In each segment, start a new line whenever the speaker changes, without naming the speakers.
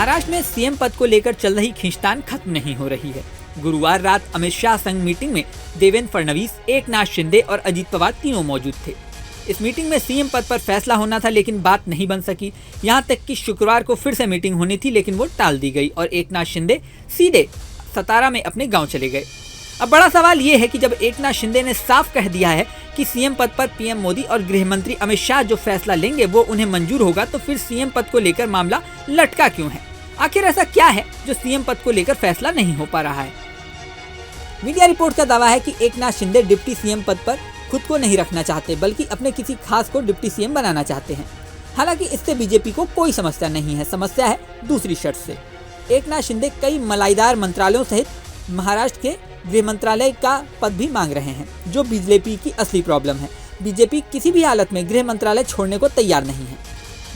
महाराष्ट्र में सीएम पद को लेकर चल रही खींचतान खत्म नहीं हो रही है। गुरुवार रात अमित शाह संग मीटिंग में देवेंद्र फडणवीस, एकनाथ शिंदे और अजित पवार तीनों मौजूद थे। इस मीटिंग में सीएम पद पर फैसला होना था, लेकिन बात नहीं बन सकी। यहां तक कि शुक्रवार को फिर से मीटिंग होनी थी, लेकिन वो टाल दी गई और एकनाथ शिंदे सीधे सतारा में अपने गांव चले गए। अब बड़ा सवाल ये है कि जब एकनाथ शिंदे ने साफ कह दिया है कि सीएम पद पर पीएम मोदी और गृह मंत्री अमित शाह जो फैसला लेंगे वो उन्हें मंजूर होगा, तो फिर सीएम पद को लेकर मामला लटका क्यों है? आखिर ऐसा क्या है जो सीएम पद को लेकर फैसला नहीं हो पा रहा है? मीडिया रिपोर्ट का दावा है कि एकनाथ शिंदे डिप्टी सीएम पद पर खुद को नहीं रखना चाहते, बल्कि अपने किसी खास को डिप्टी सीएम बनाना चाहते हैं। हालांकि इससे बीजेपी को कोई समस्या नहीं है, समस्या है दूसरी शर्त से। एकनाथ शिंदे कई मलाईदार मंत्रालयों सहित महाराष्ट्र के गृह मंत्रालय का पद भी मांग रहे हैं, जो बीजेपी की असली प्रॉब्लम है। बीजेपी किसी भी हालत में गृह मंत्रालय छोड़ने को तैयार नहीं है।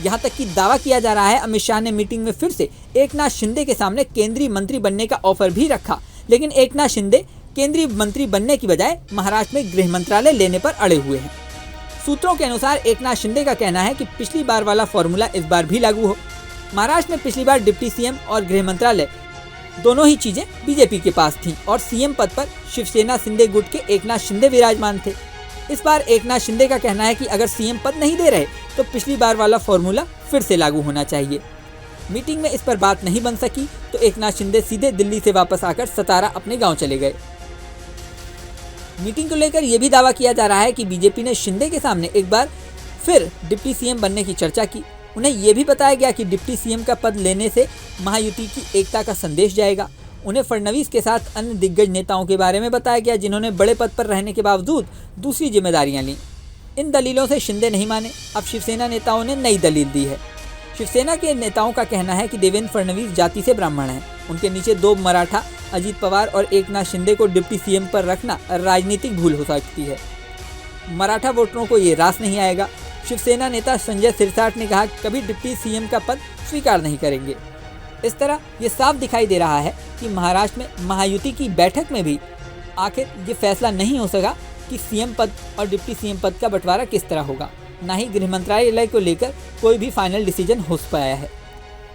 यहाँ तक कि दावा किया जा रहा है अमित शाह ने मीटिंग में फिर से एकनाथ शिंदे के सामने केंद्रीय मंत्री बनने का ऑफर भी रखा, लेकिन एकनाथ शिंदे केंद्रीय मंत्री बनने की बजाय महाराष्ट्र में गृह मंत्रालय लेने पर अड़े हुए हैं। सूत्रों के अनुसार एकनाथ शिंदे का कहना है कि पिछली बार वाला फॉर्मूला इस बार भी लागू हो। महाराष्ट्र में पिछली बार डिप्टी सीएम और गृह मंत्रालय दोनों ही चीजें बीजेपी के पास थीं और सीएम पद पर शिवसेना शिंदे गुट के एकनाथ शिंदे विराजमान थे। इस बार एकनाथ शिंदे का कहना है कि अगर सीएम पद नहीं दे रहे तो पिछली बार वाला फॉर्मूला फिर से लागू होना चाहिए। मीटिंग में इस पर बात नहीं बन सकी तो एकनाथ शिंदे सीधे दिल्ली से वापस आकर सतारा अपने गांव चले गए। मीटिंग को लेकर यह भी दावा किया जा रहा है कि बीजेपी ने शिंदे के सामने एक बार फिर डिप्टी सीएम बनने की चर्चा की। उन्हें यह भी बताया गया कि डिप्टी सीएम का पद लेने से महायुति की एकता का संदेश जाएगा। उन्हें फडणवीस के साथ अन्य दिग्गज नेताओं के बारे में बताया गया, जिन्होंने बड़े पद पर रहने के बावजूद दूसरी जिम्मेदारियां लीं। इन दलीलों से शिंदे नहीं माने। अब शिवसेना नेताओं ने नई दलील दी है। शिवसेना के नेताओं का कहना है कि देवेंद्र फडणवीस जाति से ब्राह्मण हैं। उनके नीचे दो मराठा अजित पवार और एकनाथ शिंदे को डिप्टी सीएम पर रखना राजनीतिक भूल हो सकती है। मराठा वोटरों को ये रास नहीं आएगा। शिवसेना नेता संजय सिरसाट ने कहा कभी डिप्टी सीएम का पद स्वीकार नहीं करेंगे। इस तरह ये साफ दिखाई दे रहा है कि महाराष्ट्र में महायुति की बैठक में भी आखिर ये फैसला नहीं हो सका कि सीएम पद और डिप्टी सीएम पद का बंटवारा किस तरह होगा। ना ही गृह मंत्रालय को लेकर कोई भी फाइनल डिसीजन हो पाया है।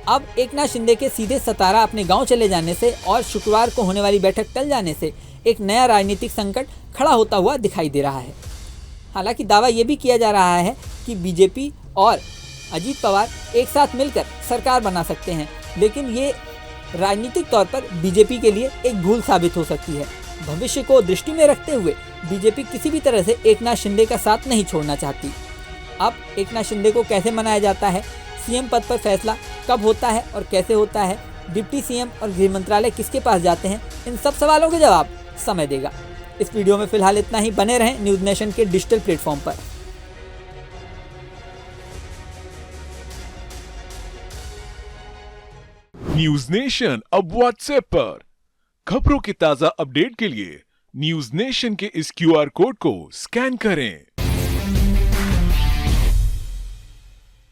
अब एकनाथ शिंदे के सीधे सतारा अपने गांव चले जाने से और शुक्रवार को होने वाली बैठक टल जाने से एक नया राजनीतिक संकट खड़ा होता हुआ दिखाई दे रहा है। हालांकि दावा ये भी किया जा रहा है कि बीजेपी और अजित पवार एक साथ मिलकर सरकार बना सकते हैं, लेकिन ये राजनीतिक तौर पर बीजेपी के लिए एक भूल साबित हो सकती है। भविष्य को दृष्टि में रखते हुए बीजेपी किसी भी तरह से एकनाथ शिंदे का साथ नहीं छोड़ना चाहती। अब एकनाथ शिंदे को कैसे मनाया जाता है, सीएम पद पर फैसला कब होता है और कैसे होता है, डिप्टी सीएम और गृह मंत्रालय किसके पास जाते हैं, इन सब सवालों के जवाब समय देगा। इस वीडियो में फिलहाल इतना ही। बने रहें न्यूज़ नेशन के डिजिटल प्लेटफॉर्म पर।
न्यूज नेशन अब व्हाट्सएप पर खबरों की ताजा अपडेट के लिए न्यूज नेशन के इस क्यूआर कोड को स्कैन करें।